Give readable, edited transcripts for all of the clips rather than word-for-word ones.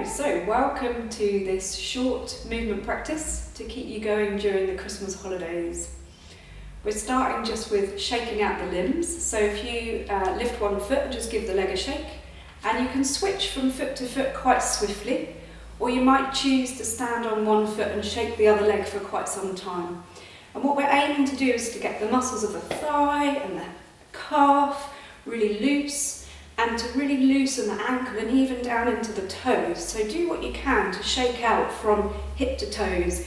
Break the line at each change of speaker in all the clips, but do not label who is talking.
Hello, so welcome to this short movement practice to keep you going during the Christmas holidays. We're starting just with shaking out the limbs, so if you lift one foot and just give the leg a shake, and you can switch from foot to foot quite swiftly, or you might choose to stand on one foot and shake the other leg for quite some time. And what we're aiming to do is to get the muscles of the thigh and the calf really loose, and to really loosen the ankle and even down into the toes. So do what you can to shake out from hip to toes.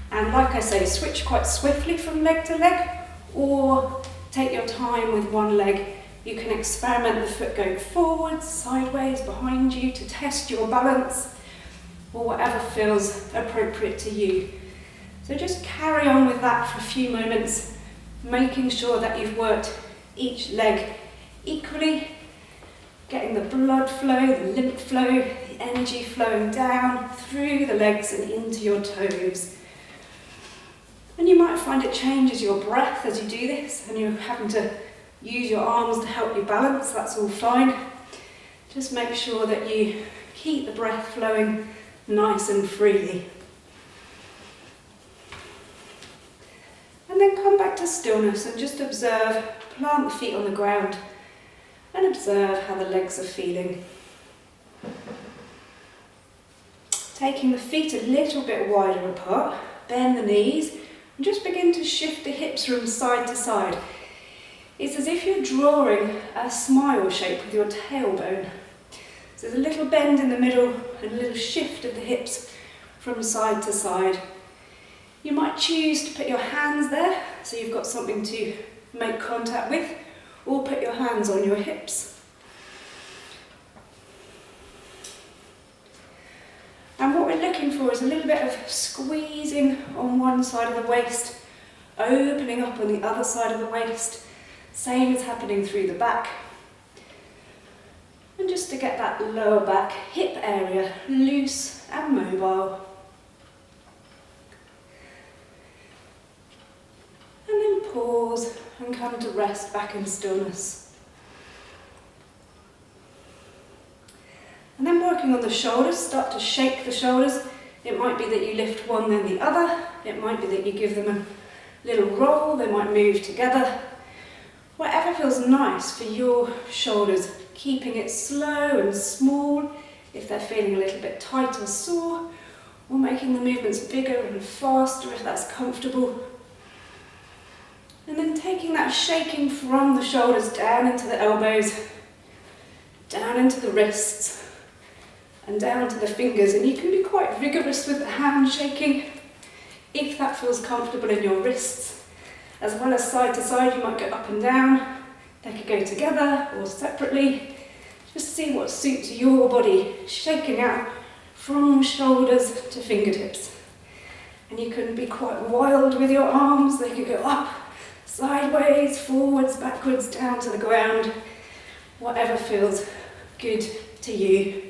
And like I say, switch quite swiftly from leg to leg, or take your time with one leg. You can experiment the foot going forwards, sideways, behind you to test your balance, or whatever feels appropriate to you. So just carry on with that for a few moments, making sure that you've worked each leg equally, getting the blood flow, the lymph flow, the energy flowing down through the legs and into your toes. And you might find it changes your breath as you do this, and you're having to use your arms to help you balance. That's all fine. Just make sure that you keep the breath flowing nice and freely. And then come back to stillness and just observe, plant the feet on the ground, and observe how the legs are feeling. Taking the feet a little bit wider apart, bend the knees, and just begin to shift the hips from side to side. It's as if you're drawing a smile shape with your tailbone. So there's a little bend in the middle and a little shift of the hips from side to side. You might choose to put your hands there, so you've got something to make contact with, or put your hands on your hips. And what we're looking for is a little bit of squeezing on one side of the waist, opening up on the other side of the waist, same as happening through the back. And just to get that lower back hip area loose and mobile. And then pause and come to rest back in stillness. And then working on the shoulders, start to shake the shoulders. It might be that you lift one then the other. It might be that you give them a little roll, they might move together. Whatever feels nice for your shoulders, keeping it slow and small if they're feeling a little bit tight or sore, or making the movements bigger and faster if that's comfortable. And then taking that shaking from the shoulders down into the elbows, down into the wrists, and down to the fingers. And you can be quite vigorous with the hand shaking if that feels comfortable in your wrists. As well as side to side, you might go up and down. They could go together or separately. Just see what suits your body, shaking out from shoulders to fingertips. And you can be quite wild with your arms. They could go up, sideways, forwards, backwards, down to the ground, whatever feels good to you.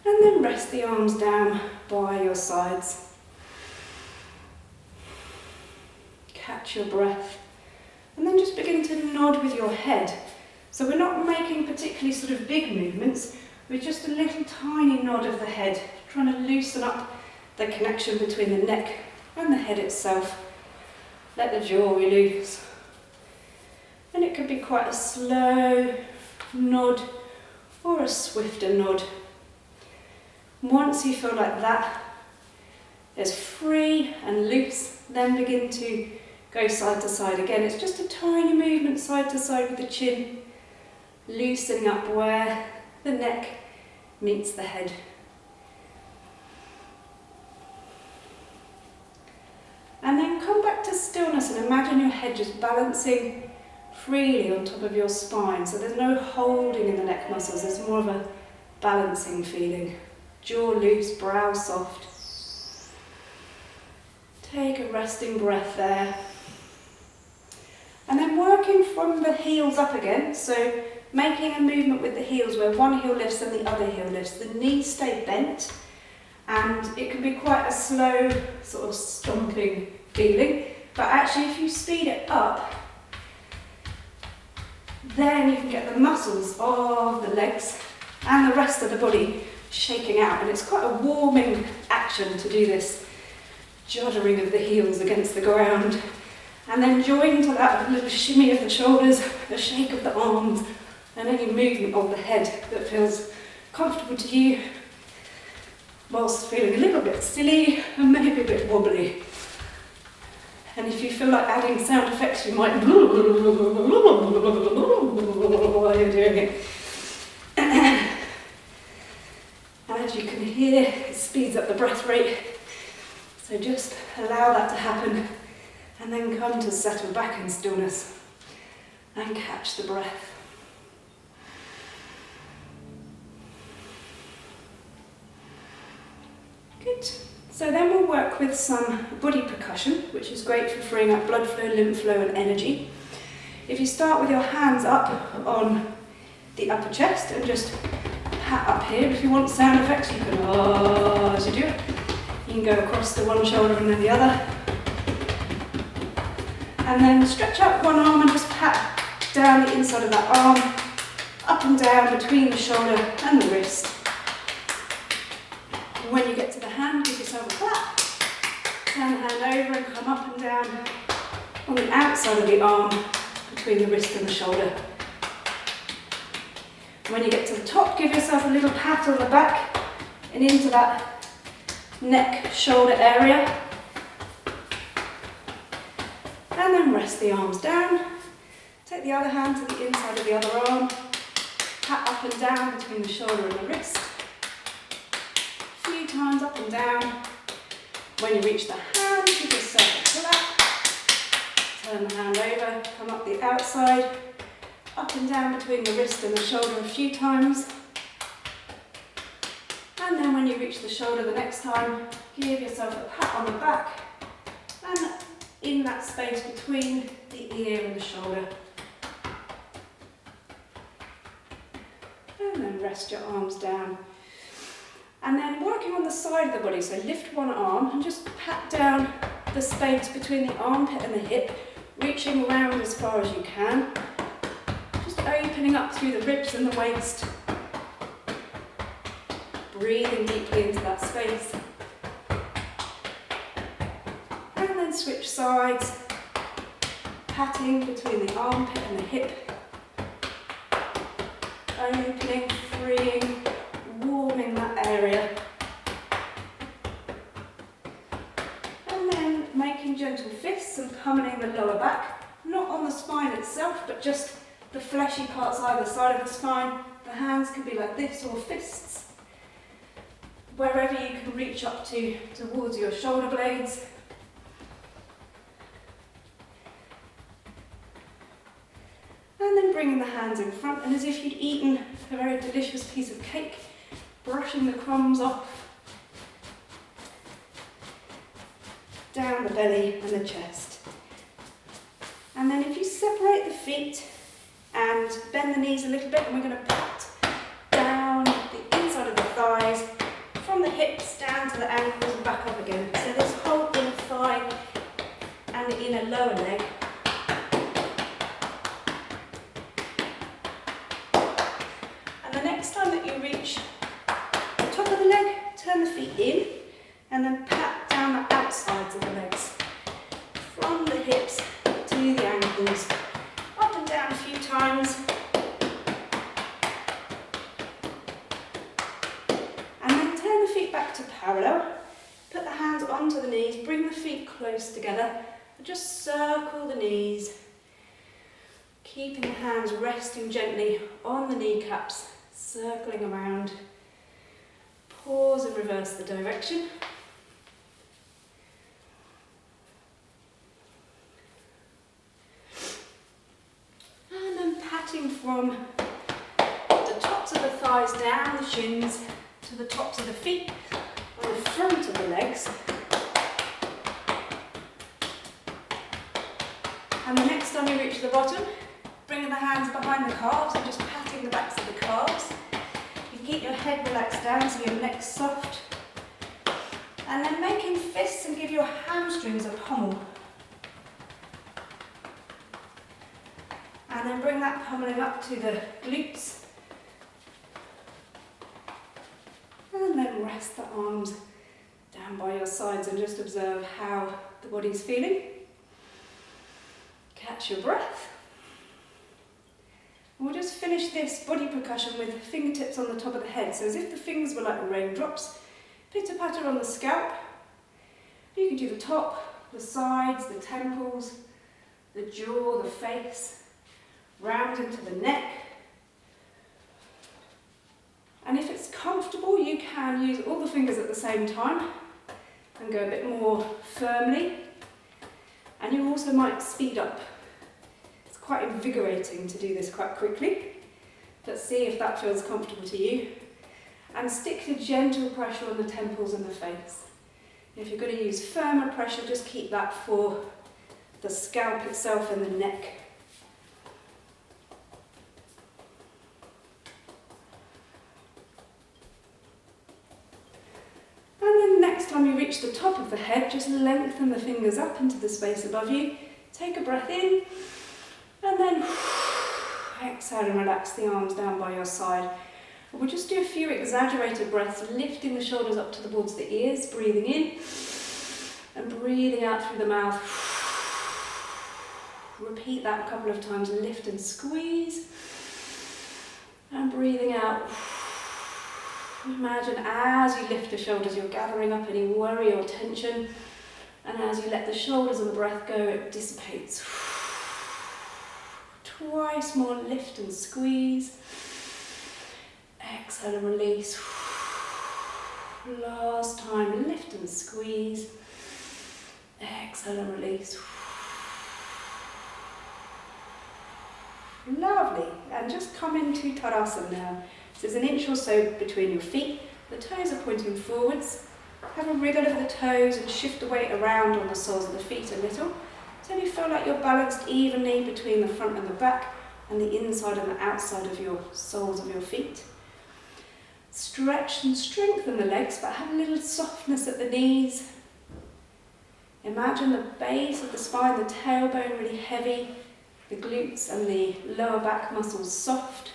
And then rest the arms down by your sides. Catch your breath. And then just begin to nod with your head. So we're not making particularly sort of big movements, we're just a little tiny nod of the head, trying to loosen up the connection between the neck and the head itself. Let the jaw release. And it could be quite a slow nod or a swifter nod. Once you feel like that is free and loose, then begin to go side to side again. It's just a tiny movement side to side with the chin, loosening up where the neck meets the head. And then come back to stillness and imagine your head just balancing freely on top of your spine. So there's no holding in the neck muscles, there's more of a balancing feeling. Jaw loose, brow soft. Take a resting breath there. And then working from the heels up again, so making a movement with the heels where one heel lifts and the other heel lifts. The knees stay bent, and it can be quite a slow sort of stomping feeling, but actually if you speed it up, Then you can get the muscles of the legs and the rest of the body shaking out, and it's quite a warming action to do this juddering of the heels against the ground, and then join to that little shimmy of the shoulders, the shake of the arms, and any movement of the head that feels comfortable to you, whilst feeling a little bit silly and maybe a bit wobbly. And if you feel like adding sound effects, you might while you're doing it. And as you can hear, it speeds up the breath rate. So just allow that to happen, and then come to settle back in stillness and catch the breath. Good. So then we'll work with some body percussion, which is great for freeing up blood flow, lymph flow and energy. If you start with your hands up on the upper chest and just pat up here. If you want sound effects, you can as you do it. You can go across the one shoulder and then the other. And then stretch out one arm and just pat down the inside of that arm, up and down between the shoulder and the wrist. And when you get to the hand, give yourself a clap. Turn the hand over and come up and down on the outside of the arm between the wrist and the shoulder. When you get to the top, give yourself a little pat on the back and into that neck, shoulder area. And then rest the arms down. Take the other hand to the inside of the other arm. Pat up and down between the shoulder and the wrist. A few times up and down. When you reach the hand, give yourself a clap. Turn the hand over, come up the outside. Up and down between the wrist and the shoulder a few times. And then when you reach the shoulder the next time, give yourself a pat on the back and in that space between the ear and the shoulder. And then rest your arms down. And then working on the side of the body, so lift one arm and just pat down the space between the armpit and the hip, reaching around as far as you can. Opening up through the ribs and the waist. Breathing deeply into that space. And then switch sides. Patting between the armpit and the hip. Opening, freeing, warming that area. And then making gentle fists and pummeling the lower back. Not on the spine itself, but just the fleshy parts either side of the spine. The hands can be like this or fists. Wherever you can reach up to towards your shoulder blades. And then bringing the hands in front, and as if you'd eaten a very delicious piece of cake, brushing the crumbs off. Down the belly and the chest. And then if you separate the feet, and bend the knees a little bit, and we're going to pat down the inside of the thighs, from the hips down to the ankles and back up again. So this whole inner thigh and the inner lower leg. And the next time that you reach the top of the leg, turn the feet in, and then pat down the outsides of the legs. From the hips to the ankles. Up and down a few times. And then turn the feet back to parallel. Put the hands onto the knees, bring the feet close together. And just circle the knees. Keeping the hands resting gently on the kneecaps, circling around. Pause and reverse the direction. From the tops of the thighs down the shins to the tops of the feet on the front of the legs. And the next time you reach the bottom, bringing the hands behind the calves and just patting the backs of the calves. You keep your head relaxed down so your neck's soft. And then making fists and give your hamstrings a pummel. And And then bring that pummeling up to the glutes. And then rest the arms down by your sides and just observe how the body's feeling. Catch your breath. And we'll just finish this body percussion with fingertips on the top of the head. So as if the fingers were like raindrops. Pitter-patter on the scalp. You can do the top, the sides, the temples, the jaw, the face, round into the neck. And if it's comfortable, you can use all the fingers at the same time and go a bit more firmly. And you also might speed up. It's quite invigorating to do this quite quickly. But see if that feels comfortable to you. And stick to gentle pressure on the temples and the face. If you're going to use firmer pressure, just keep that for the scalp itself and the neck. And then next time you reach the top of the head, just lengthen the fingers up into the space above you. Take a breath in, and then exhale and relax the arms down by your side. We'll just do a few exaggerated breaths, lifting the shoulders up towards the ears, breathing in and breathing out through the mouth. Repeat that a couple of times, lift and squeeze, and breathing out. Imagine as you lift the shoulders, you're gathering up any worry or tension, and as you let the shoulders and the breath go, it dissipates. Twice more, lift and squeeze. Exhale and release. Last time, lift and squeeze. Exhale and release. Lovely. And just come into Tadasana now. So there's an inch or so between your feet. The toes are pointing forwards. Have a wriggle of the toes and shift the weight around on the soles of the feet a little. So you feel like you're balanced evenly between the front and the back and the inside and the outside of your soles of your feet. Stretch and strengthen the legs, but have a little softness at the knees. Imagine the base of the spine, the tailbone really heavy, the glutes and the lower back muscles soft.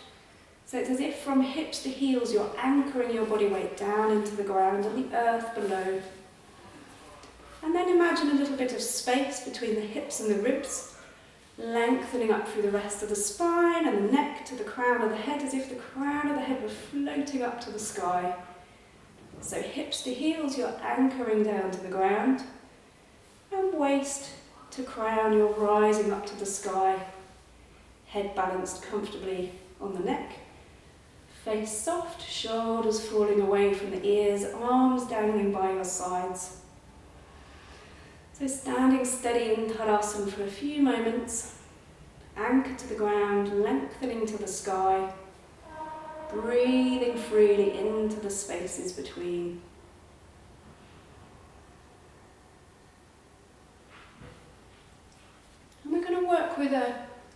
So it's as if from hips to heels you're anchoring your body weight down into the ground and the earth below. And then imagine a little bit of space between the hips and the ribs, lengthening up through the rest of the spine and the neck to the crown of the head, as if the crown of the head were floating up to the sky. So hips to heels, you're anchoring down to the ground, and waist to crown, you're rising up to the sky, head balanced comfortably on the neck, face soft, shoulders falling away from the ears, arms dangling by your sides. So standing steady in Tadasana for a few moments, anchor to the ground, lengthening to the sky, breathing freely into the spaces between. And we're going to work with a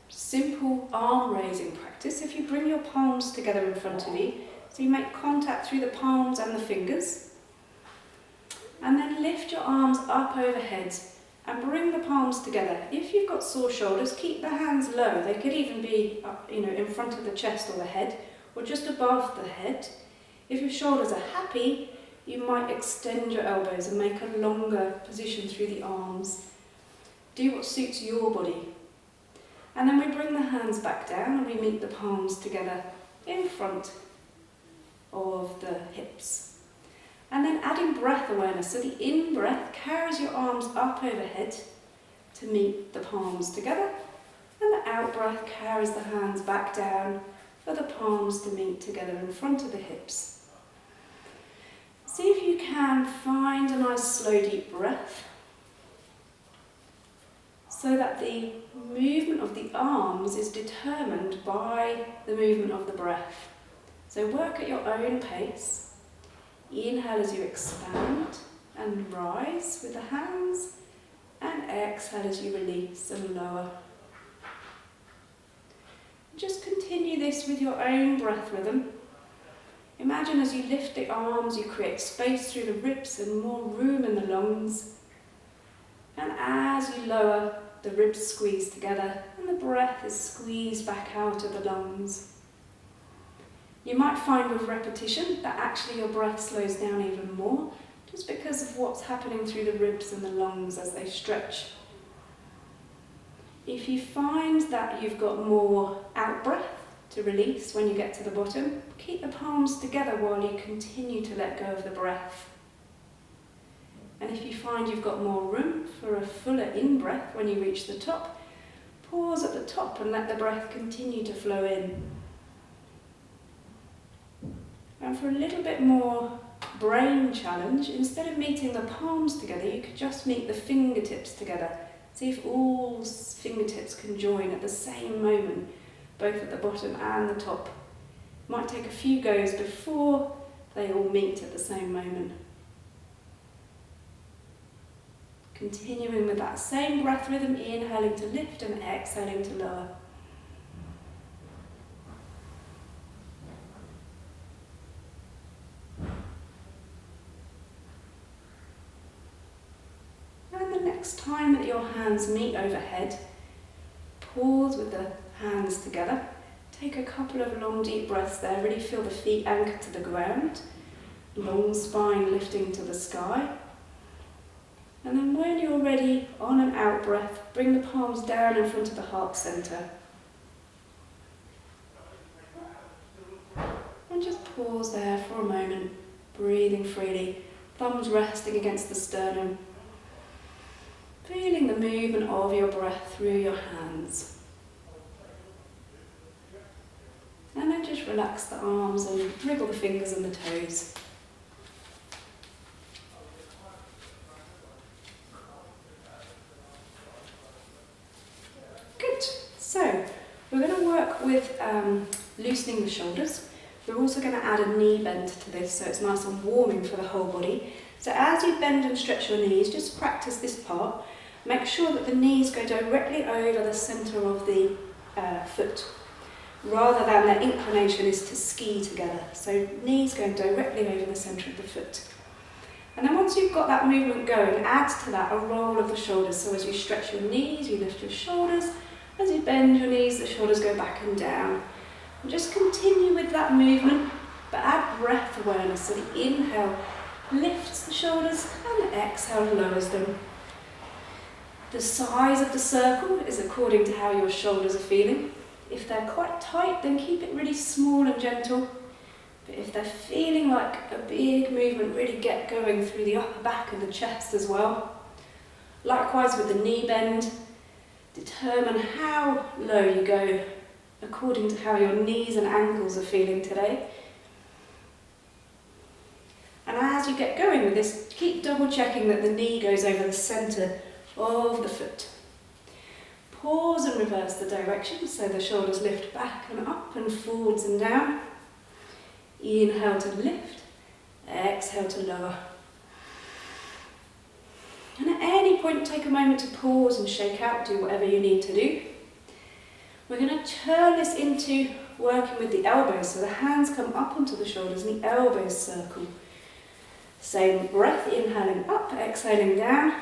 simple arm raising practice. If you bring your palms together in front of you, so you make contact through the palms and the fingers, and then lift your arms up overhead and bring the palms together. If you've got sore shoulders, keep the hands low. They could even be up, in front of the chest or the head, or just above the head. If your shoulders are happy, you might extend your elbows and make a longer position through the arms. Do what suits your body. And then we bring the hands back down and we meet the palms together in front of the hips. And then adding breath awareness. So the in-breath carries your arms up overhead to meet the palms together. And the out-breath carries the hands back down for the palms to meet together in front of the hips. See if you can find a nice slow deep breath, so that the movement of the arms is determined by the movement of the breath. So work at your own pace. Inhale as you expand and rise with the hands, and exhale as you release and lower. Just continue this with your own breath rhythm. Imagine as you lift the arms, you create space through the ribs and more room in the lungs. And as you lower, the ribs squeeze together, and the breath is squeezed back out of the lungs. You might find with repetition that actually your breath slows down even more, just because of what's happening through the ribs and the lungs as they stretch. If you find that you've got more out-breath to release when you get to the bottom, keep the palms together while you continue to let go of the breath. And if you find you've got more room for a fuller in-breath when you reach the top, pause at the top and let the breath continue to flow in. And for a little bit more brain challenge, instead of meeting the palms together, you could just meet the fingertips together. See if all fingertips can join at the same moment, both at the bottom and the top. It might take a few goes before they all meet at the same moment. Continuing with that same breath rhythm, inhaling to lift and exhaling to lower. And the next time that your hands meet overhead, pause with the hands together. Take a couple of long deep breaths there, really feel the feet anchored to the ground, long spine lifting to the sky. And then when you're ready, on an out breath, bring the palms down in front of the heart centre. And just pause there for a moment, breathing freely, thumbs resting against the sternum, feeling the movement of your breath through your hands. And then just relax the arms and wriggle the fingers and the toes. Good. So, we're going to work with loosening the shoulders. We're also going to add a knee bend to this so it's nice and warming for the whole body. So as you bend and stretch your knees, just practice this part. Make sure that the knees go directly over the centre of the foot, rather than their inclination is to ski together. So knees going directly over the centre of the foot. And then once you've got that movement going, add to that a roll of the shoulders. So as you stretch your knees, you lift your shoulders. As you bend your knees, the shoulders go back and down. And just continue with that movement, but add breath awareness. So the inhale lifts the shoulders and the exhale lowers them. The size of the circle is according to how your shoulders are feeling. If they're quite tight, then keep it really small and gentle. But if they're feeling like a big movement, really get going through the upper back and the chest as well. Likewise with the knee bend, determine how low you go according to how your knees and ankles are feeling today. And as you get going with this, keep double checking that the knee goes over the centre of the foot. Pause and reverse the direction so the shoulders lift back and up and forwards and down. Inhale to lift, exhale to lower. And at any point take a moment to pause and shake out, do whatever you need to do. We're going to turn this into working with the elbows, so the hands come up onto the shoulders and the elbows circle. Same breath, inhaling up, exhaling down.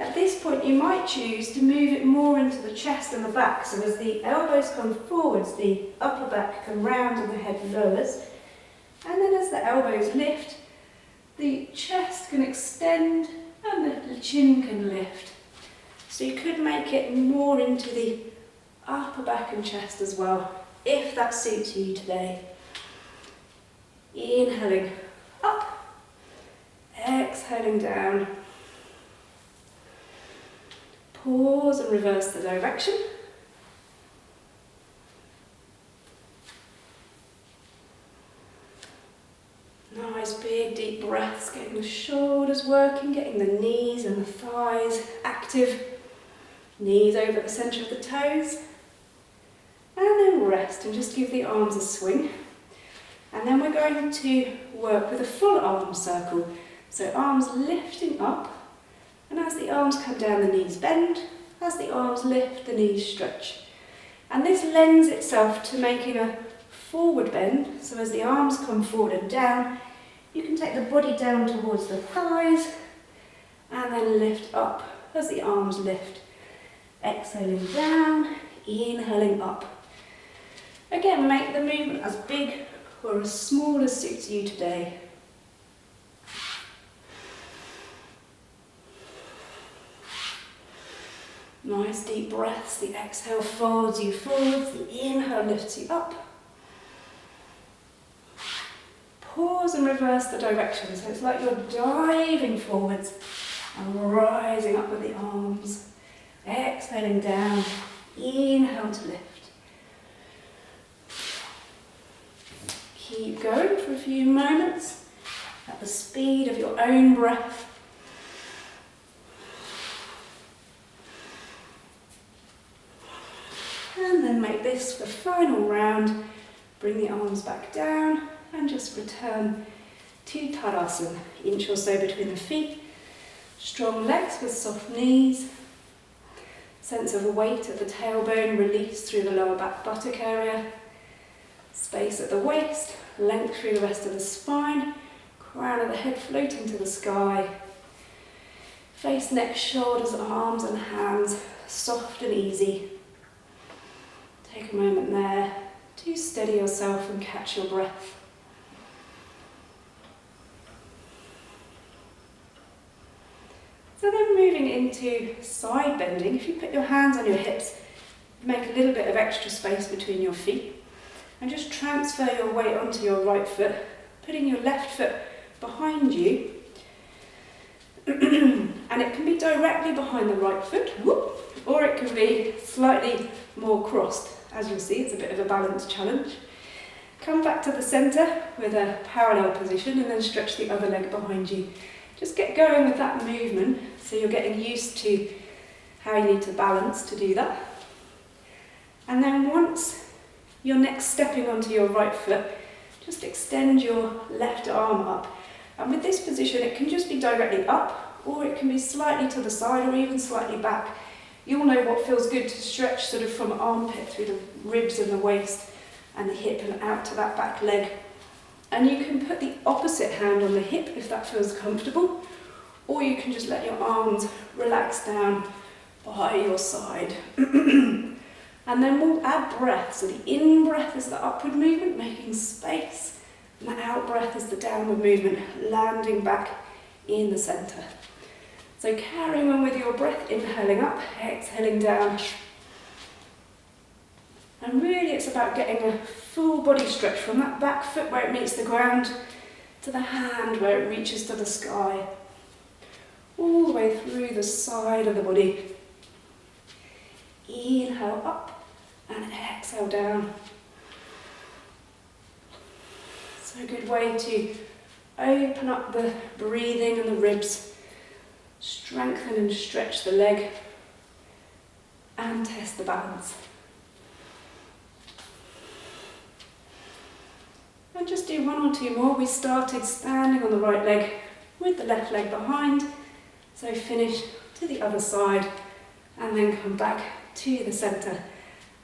At this point you might choose to move it more into the chest and the back, so as the elbows come forwards, the upper back can round and the head lowers. And then as the elbows lift, the chest can extend and the chin can lift. So you could make it more into the upper back and chest as well, if that suits you today. Inhaling up, exhaling down. Pause and reverse the direction. Nice big deep breaths, getting the shoulders working, getting the knees and the thighs active. Knees over the centre of the toes. And then rest and just give the arms a swing. And then we're going to work with a full arm circle. So arms lifting up. And as the arms come down, the knees bend. As the arms lift, the knees stretch. And this lends itself to making a forward bend. So as the arms come forward and down, you can take the body down towards the thighs and then lift up as the arms lift. Exhaling down, inhaling up. Again, make the movement as big or as small as suits you today. Nice deep breaths. The exhale folds you forwards, the inhale lifts you up. Pause and reverse the direction. So it's like you're diving forwards and rising up with the arms. Exhaling down, inhale to lift. Keep going for a few moments at the speed of your own breath. And then make this the final round. Bring the arms back down and just return to Tadasana. Inch or so between the feet. Strong legs with soft knees. Sense of weight at the tailbone, release through the lower back buttock area. Space at the waist, length through the rest of the spine. Crown of the head floating to the sky. Face, neck, shoulders, arms and hands, soft and easy. Take a moment there to steady yourself and catch your breath. So then moving into side bending, if you put your hands on your hips, make a little bit of extra space between your feet and just transfer your weight onto your right foot, putting your left foot behind you. And it can be directly behind the right foot, or it can be slightly more crossed. As you'll see, it's a bit of a balance challenge. Come back to the centre with a parallel position and then stretch the other leg behind you. Just get going with that movement so you're getting used to how you need to balance to do that. And then once you're next stepping onto your right foot, just extend your left arm up. And with this position, it can just be directly up, or it can be slightly to the side or even slightly back. You'll know what feels good to stretch sort of from armpit through the ribs and the waist and the hip and out to that back leg. And you can put the opposite hand on the hip if that feels comfortable, or you can just let your arms relax down by your side. And then we'll add breath. So the in-breath is the upward movement, making space, and the out-breath is the downward movement, landing back in the centre. So carrying on with your breath, inhaling up, exhaling down. And really it's about getting a full body stretch from that back foot where it meets the ground to the hand where it reaches to the sky. All the way through the side of the body. Inhale up and exhale down. So a good way to open up the breathing and the ribs. Strengthen and stretch the leg and test the balance. And just do one or two more. We started standing on the right leg with the left leg behind. So finish to the other side and then come back to the centre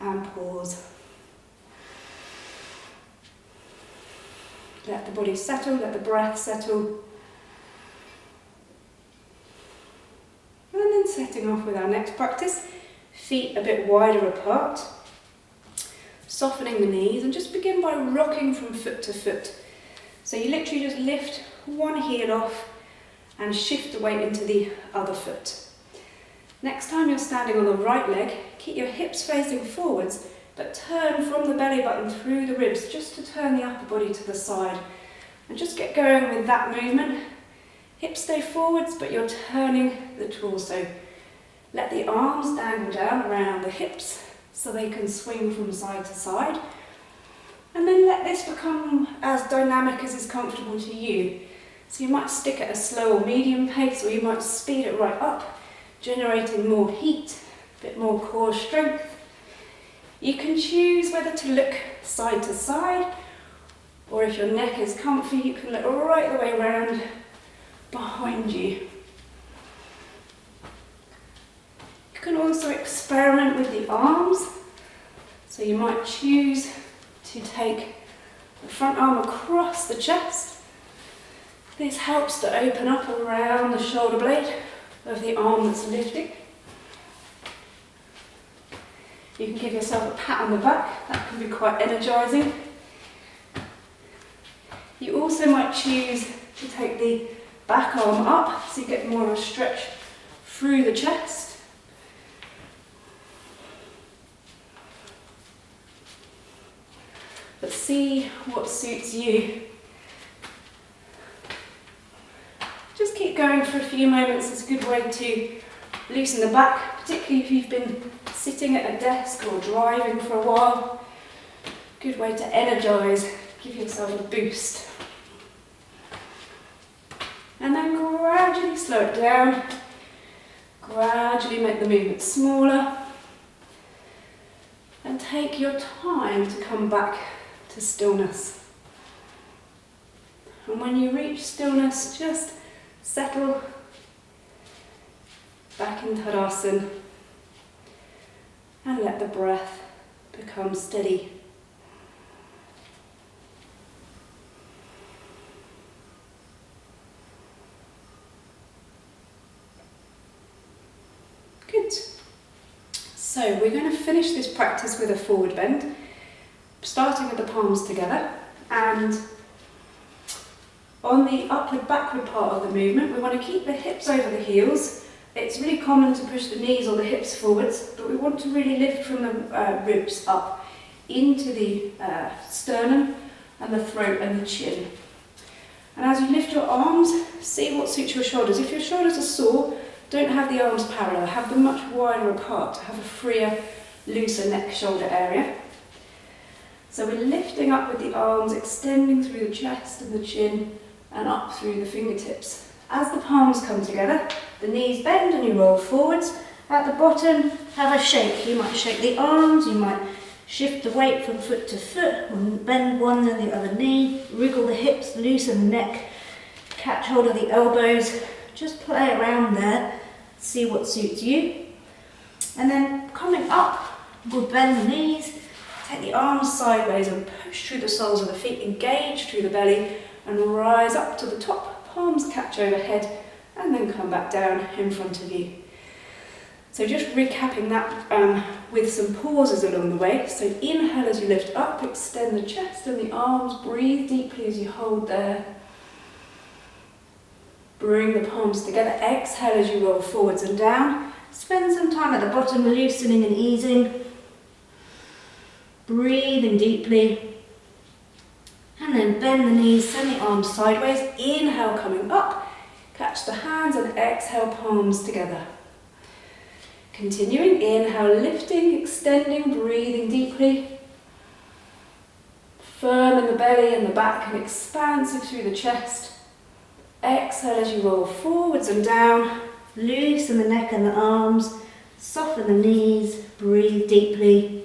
and pause. Let the body settle, let the breath settle. And then setting off with our next practice, feet a bit wider apart, softening the knees, and just begin by rocking from foot to foot. So you literally just lift one heel off and shift the weight into the other foot. Next time you're standing on the right leg, keep your hips facing forwards, but turn from the belly button through the ribs just to turn the upper body to the side. And just get going with that movement. Hips stay forwards, but you're turning the torso. Let the arms dangle down around the hips so they can swing from side to side. And then let this become as dynamic as is comfortable to you. So you might stick at a slow or medium pace, or you might speed it right up, generating more heat, a bit more core strength. You can choose whether to look side to side, or if your neck is comfy, you can look right the way around behind you. You can also experiment with the arms. So you might choose to take the front arm across the chest. This helps to open up around the shoulder blade of the arm that's lifting. You can give yourself a pat on the back, that can be quite energising. You also might choose to take the back arm up so you get more of a stretch through the chest. But see what suits you. Just keep going for a few moments. It's a good way to loosen the back, particularly if you've been sitting at a desk or driving for a while. Good way to energise, give yourself a boost. And then gradually slow it down, gradually make the movement smaller, and take your time to come back to stillness. And when you reach stillness, just settle back in Tadasana and let the breath become steady. Good. So we're going to finish this practice with a forward bend, starting with the palms together, and on the upward backward part of the movement we want to keep the hips over the heels. It's really common to push the knees or the hips forwards, but we want to really lift from the ribs up into the sternum and the throat and the chin. And as you lift your arms, see what suits your shoulders. If your shoulders are sore, don't have the arms parallel, have them much wider apart to have a freer, looser neck shoulder area. So we're lifting up with the arms, extending through the chest and the chin and up through the fingertips. As the palms come together, the knees bend and you roll forwards. At the bottom, have a shake. You might shake the arms, you might shift the weight from foot to foot, or bend one and the other knee, wriggle the hips, loosen the neck, catch hold of the elbows, just play around there, see what suits you. And then coming up, we'll bend the knees, take the arms sideways and push through the soles of the feet, engage through the belly and rise up to the top, palms catch overhead and then come back down in front of you. So just recapping that with some pauses along the way. So inhale as you lift up, extend the chest and the arms, breathe deeply as you hold there. Bring the palms together, exhale as you roll forwards and down. Spend some time at the bottom loosening and easing. Breathing deeply. And then bend the knees, send the arms sideways. Inhale coming up, catch the hands and exhale palms together. Continuing, inhale, lifting, extending, breathing deeply. Firm in the belly and the back and expansive through the chest. Exhale as you roll forwards and down. Loosen the neck and the arms. Soften the knees. Breathe deeply.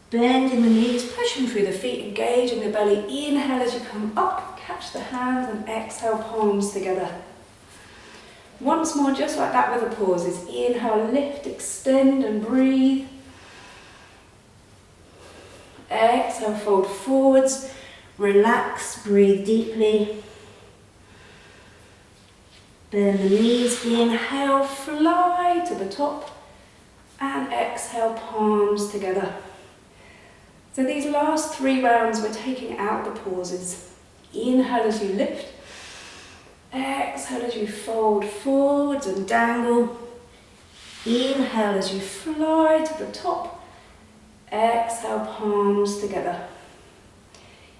Bending the knees, pushing through the feet, engaging the belly. Inhale as you come up, catch the hands and exhale palms together. Once more, just like that with the pauses. Inhale, lift, extend and breathe. Exhale, fold forwards. Relax, breathe deeply. Bend the knees, inhale, fly to the top. And exhale, palms together. So these last 3 rounds, we're taking out the pauses. Inhale as you lift. Exhale as you fold forwards and dangle. Inhale as you fly to the top. Exhale, palms together.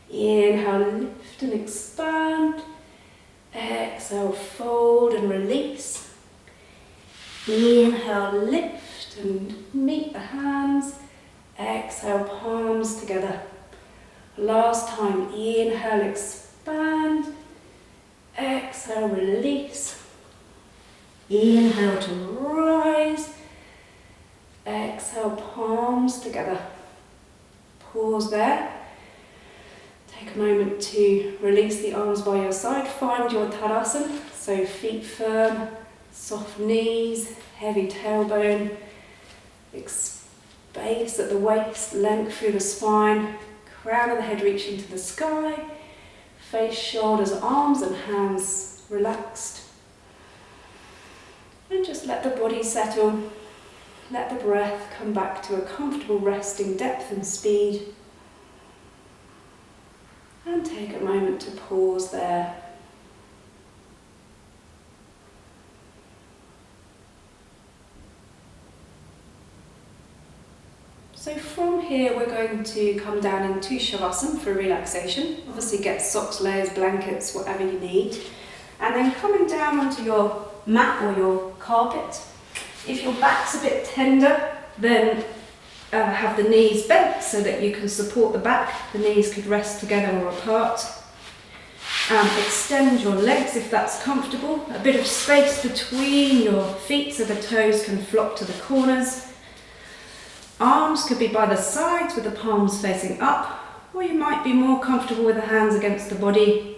Inhale, lift and expand. Exhale, fold and release. Inhale, lift and meet the hands. Exhale, palms together. Last time, inhale, expand. Exhale, release. Inhale to rise. Exhale, palms together. Pause there. Take a moment to release the arms by your side. Find your Tadasana. So feet firm, soft knees, heavy tailbone. Space at the waist, length through the spine. Crown of the head reaching to the sky. Face, shoulders, arms and hands relaxed. And just let the body settle. let the breath come back to a comfortable resting depth and speed. And take a moment to pause there. So from here we're going to come down into Shavasana for relaxation. Obviously get socks, layers, blankets, whatever you need. And then coming down onto your mat or your carpet. If your back's a bit tender, then have the knees bent so that you can support the back. The knees could rest together or apart. Extend your legs if that's comfortable. A bit of space between your feet so the toes can flop to the corners. Arms could be by the sides with the palms facing up, or you might be more comfortable with the hands against the body.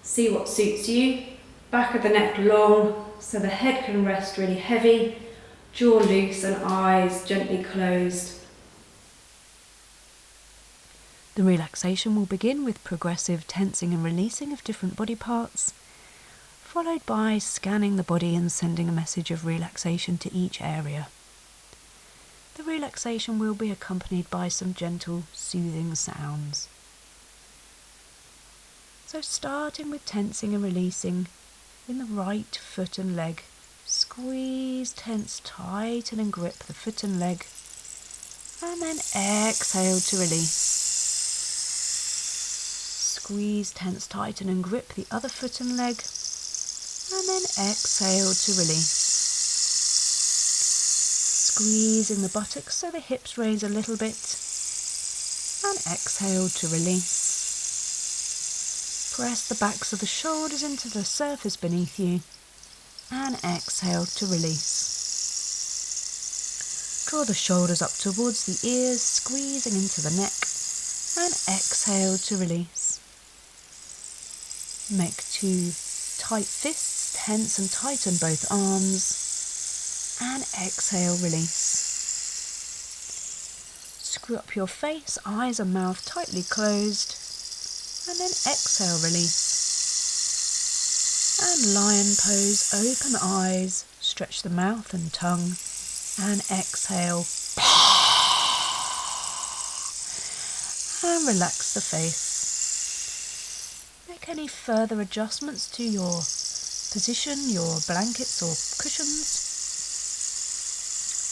See what suits you. Back of the neck long, so the head can rest really heavy, jaw loose and eyes gently closed.
The relaxation will begin with progressive tensing and releasing of different body parts, followed by scanning the body and sending a message of relaxation to each area. The relaxation will be accompanied by some gentle, soothing sounds. So starting with tensing and releasing in the right foot and leg. Squeeze, tense, tighten and grip the foot and leg. And then exhale to release. Squeeze, tense, tighten and grip the other foot and leg. And then exhale to release. Squeeze in the buttocks so the hips raise a little bit. And exhale to release. Press the backs of the shoulders into the surface beneath you. And exhale to release. Draw the shoulders up towards the ears, squeezing into the neck. And exhale to release. Make two tight fists, tense and tighten both arms. And exhale, release. Screw up your face, eyes and mouth tightly closed. And then exhale, release. And lion pose, open eyes, stretch the mouth and tongue. And exhale. And relax the face. Make any further adjustments to your position, your blankets or cushions.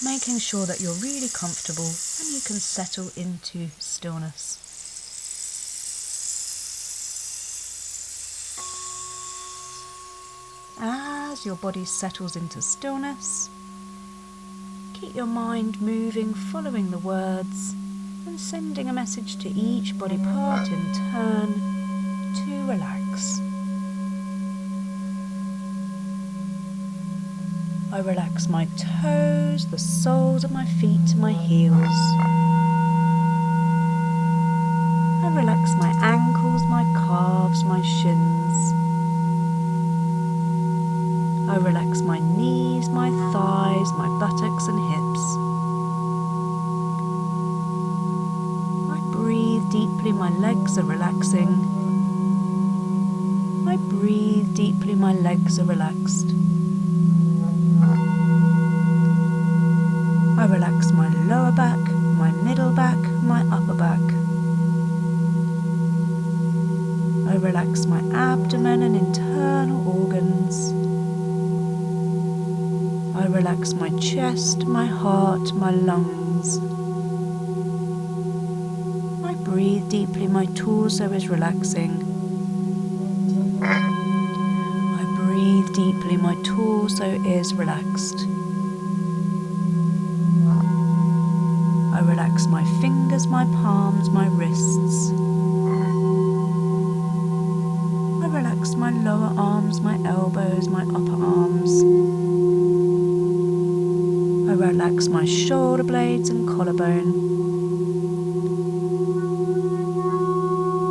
Making sure that you're really comfortable and you can settle into stillness. As your body settles into stillness, keep your mind moving, following the words and sending a message to each body part in turn to relax. I relax my toes, the soles of my feet, my heels. I relax my ankles, my calves, my shins. I relax my knees, my thighs, my buttocks and hips. I breathe deeply, my legs are relaxing. I breathe deeply, my legs are relaxed. I relax my lower back, my middle back, my upper back. I relax my abdomen and internal organs. I relax my chest, my heart, my lungs. I breathe deeply, my torso is relaxing. I breathe deeply, my torso is relaxed. I relax my fingers, my palms, my wrists. I relax my lower arms, my elbows, my upper arms. I relax my shoulder blades and collarbone.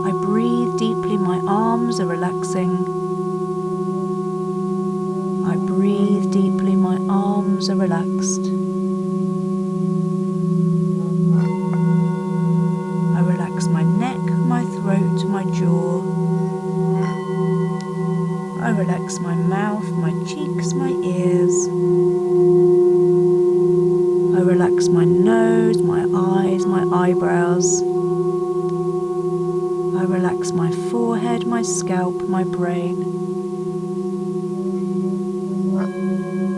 I breathe deeply, my arms are relaxing. I breathe deeply, my arms are relaxed. I relax my neck, my throat, my jaw. I relax my mouth, my cheeks, my ears. I relax my forehead, my scalp, my brain.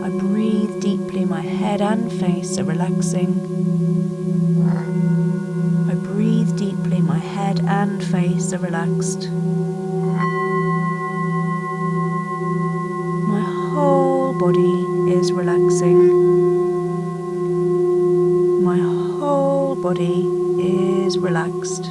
I breathe deeply, my head and face are relaxing. I breathe deeply, my head and face are relaxed. My whole body is relaxing. My whole body is relaxed.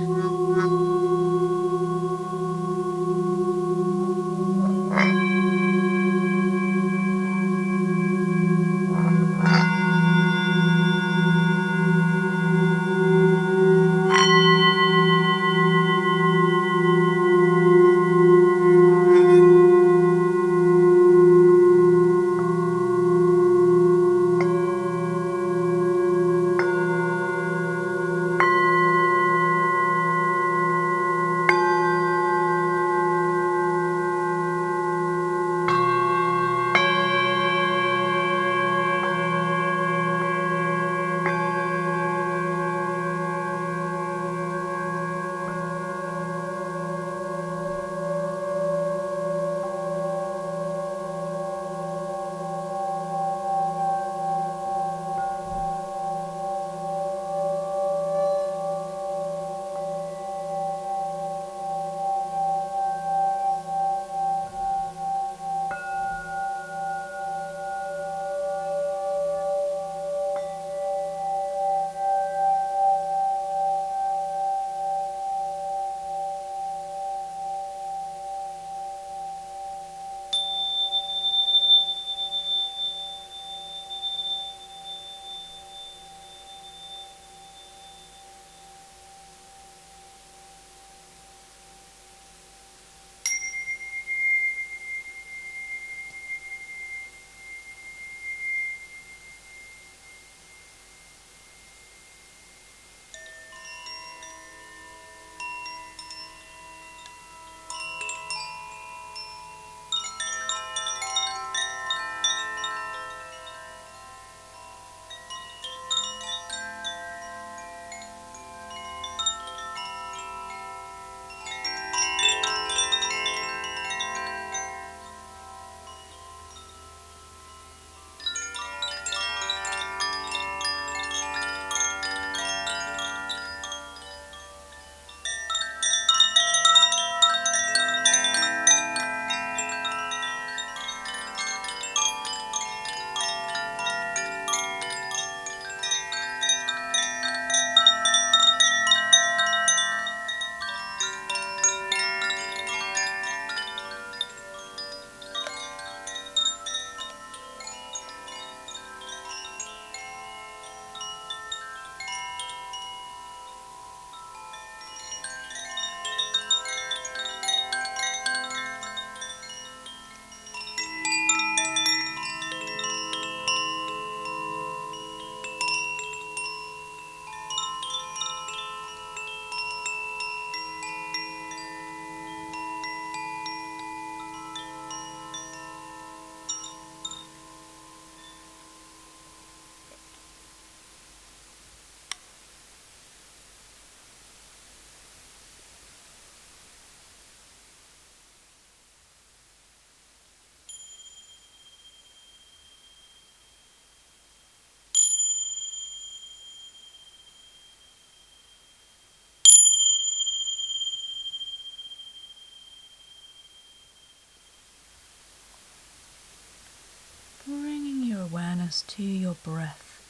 Bringing your awareness to your breath,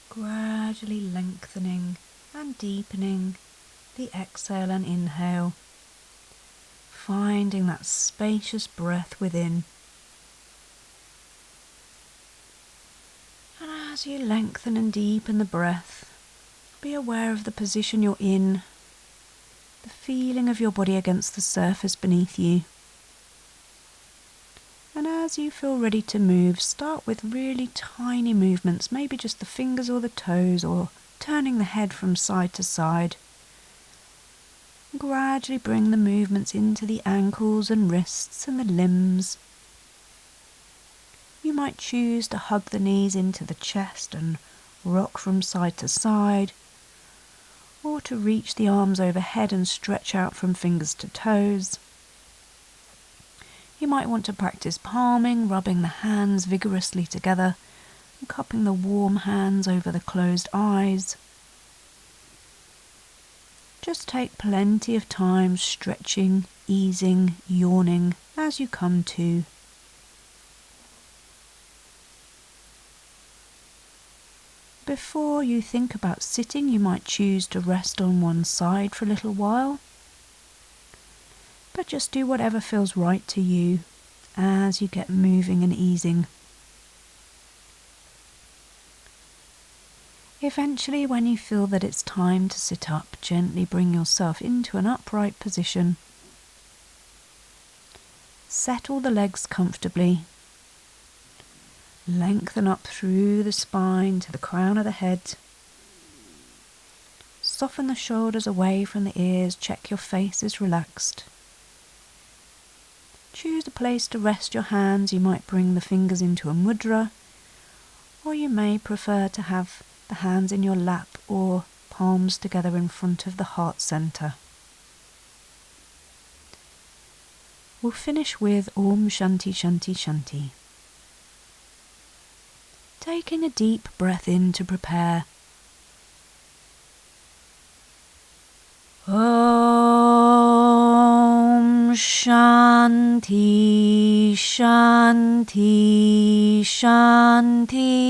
gradually lengthening and deepening the exhale and inhale, finding that spacious breath within. And as you lengthen and deepen the breath, be aware of the position you're in, the feeling of your body against the surface beneath you. And as you feel ready to move, start with really tiny movements, maybe just the fingers or the toes, or turning the head from side to side. Gradually bring the movements into the ankles and wrists and the limbs. You might choose to hug the knees into the chest and rock from side to side, or to reach the arms overhead and stretch out from fingers to toes. You might want to practice palming, rubbing the hands vigorously together and cupping the warm hands over the closed eyes. Just take plenty of time stretching, easing, yawning as you come to. Before you think about sitting, you might choose to rest on one side for a little while. But just do whatever feels right to you as you get moving and easing. Eventually, when you feel that it's time to sit up, gently bring yourself into an upright position. Settle the legs comfortably. Lengthen up through the spine to the crown of the head. Soften the shoulders away from the ears. Check your face is relaxed. Choose a place to rest your hands. You might bring the fingers into a mudra, or you may prefer to have the hands in your lap or palms together in front of the heart center. We'll finish with Om Shanti Shanti Shanti. Taking a deep breath in to prepare. Om Shanti Shanti Shanti.